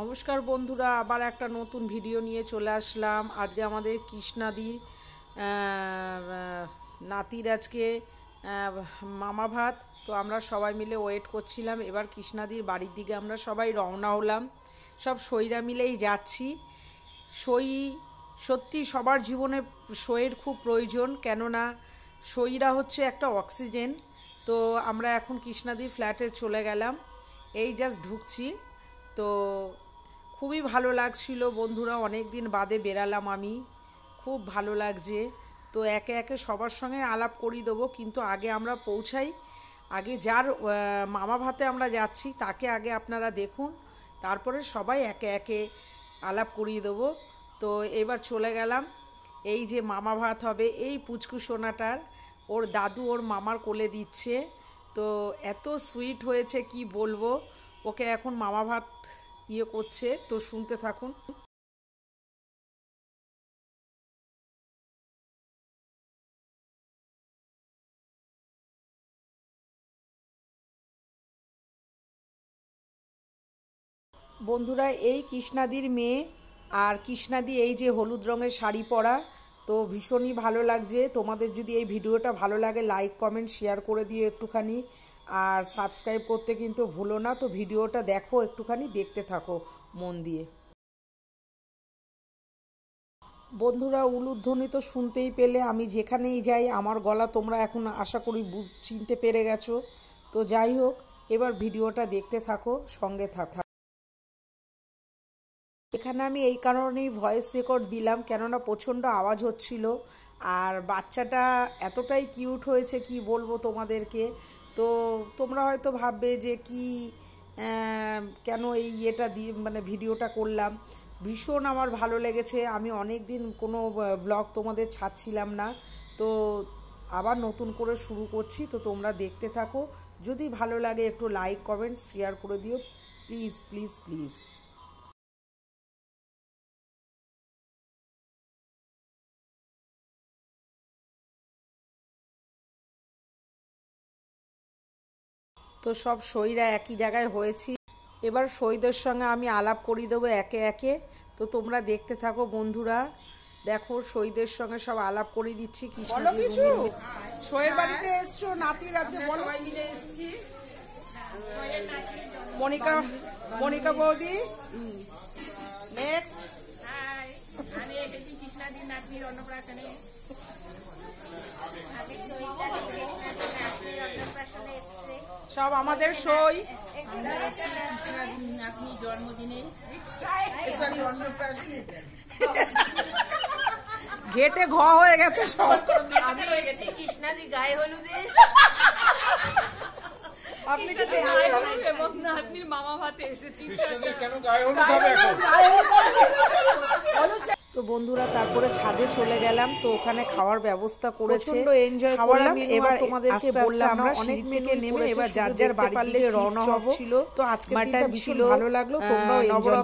নমস্কার বন্ধুরা, আবার একটা নতুন ভিডিও নিয়ে চলে আসলাম। আজকে আমাদের কৃষ্ণাদির নাতির আজকে মামা ভাত। তো আমরা সবাই মিলে ওয়েট করছিলাম। এবার কৃষ্ণাদির বাড়ির দিকে আমরা সবাই রওনা হলাম, সব সইরা মিলেই যাচ্ছি। সই সত্যি সবার জীবনে সইয়ের খুব প্রয়োজন, কেননা সইরা হচ্ছে একটা অক্সিজেন। তো আমরা এখন কৃষ্ণাদির ফ্ল্যাটে চলে গেলাম, এই জাস্ট ঢুকছি। তো খুবই ভালো লাগছিল বন্ধুরা, অনেক দিন বাদে বেরালাম আমি, খুব ভালো লাগছে। তো একে একে সবার সঙ্গে আলাপ করিয়ে দেবো, কিন্তু আগে আমরা পৌঁছাই। আগে যার মামা ভাতে আমরা যাচ্ছি তাকে আগে আপনারা দেখুন, তারপরে সবাই একে একে আলাপ করিয়ে দেবো। তো এবার চলে গেলাম। এই যে মামা ভাত হবে, এই পুচকু সোনাটার ওর দাদু ওর মামার কোলে দিচ্ছে। তো এত সুইট হয়েছে কি বলবো। ওকে এখন মামা ভাত করছে, তো শুনতে থাকুন। বন্ধুরা, এই কৃষ্ণাদির মেয়ে, আর কৃষ্ণাদি এই যে হলুদ রঙের শাড়ি পরা। তো ভীষণই ভালো লাগছে। তোমাদের যদি এই ভিডিওটা ভালো লাগে, লাইক কমেন্ট শেয়ার করে দিও একটুখানি, আর সাবস্ক্রাইব করতে কিন্তু ভুলো না। তো ভিডিওটা দেখো, একটুখানি দেখতে থাকো মন দিয়ে। বন্ধুরা, উলুধ্বনি তো শুনতেই পেলে, আমি যেখানেই যাই আমার গলা তোমরা এখন আশা করি চিনতে পেরে গেছো। তো যাই হোক, এবার ভিডিওটা দেখতে থাকো, সঙ্গে থাকো। এখানে আমি এই কারণেই ভয়েস রেকর্ড দিলাম, কেননা প্রচণ্ড আওয়াজ হচ্ছিল। আর বাচ্চাটা এতটাই কিউট হয়েছে কি বলবো তোমাদেরকে। তো তোমরা হয়তো ভাববে যে কি কেন এই দিয়ে মানে ভিডিওটা করলাম। ভীষণ আমার ভালো লেগেছে। আমি অনেক দিন কোনো ব্লগ তোমাদের ছাড়ছিলাম না, তো আবার নতুন করে শুরু করছি। তো তোমরা দেখতে থাকো, যদি ভালো লাগে একটু লাইক কমেন্ট শেয়ার করে দিও, প্লিজ প্লিজ প্লিজ। তো সব সইরা একই জায়গায় হয়েছি। এবার সইদের সঙ্গে আমি আলাপ করিয়ে দেবো একে একে। তো তোমরা দেখতে থাকো বন্ধুরা, দেখো সইদের সঙ্গে সব আলাপ করিয়ে দিচ্ছি। সইয়ের বাড়িতে এসছো নাতির, আজকে বলো। মনিকা, মনিকা বৌদি নেক্সট। আমি এসেছি কৃষ্ণাদির নাতনির অন্নপ্রাশনে। সব আমাদের সই কৃষ্ণাদির নাতনির জন্মদিনে ঘেটে ঘ হয়ে গেছে সব। আমি এসেছি কৃষ্ণাদির গায়ে হলুদে। আপনি কিছু এবং নাতনির মামা ভাতে এসেছি। কেন গায়ে হলুদ হবে এখন? তো বন্ধুরা, তারপরে ছাদে চলে গেলাম। তো ওখানে খাওয়ার ব্যবস্থা করেছে, এনজয় করলাম। এবার তোমাদেরকে বললাম আমরা অনেক থেকে নেমে এবার যার যার বাড়ির দিকে রওনা হব। তো আজকের দিনটা ভীষণ ভালো লাগলো। তোমরাও এনজয়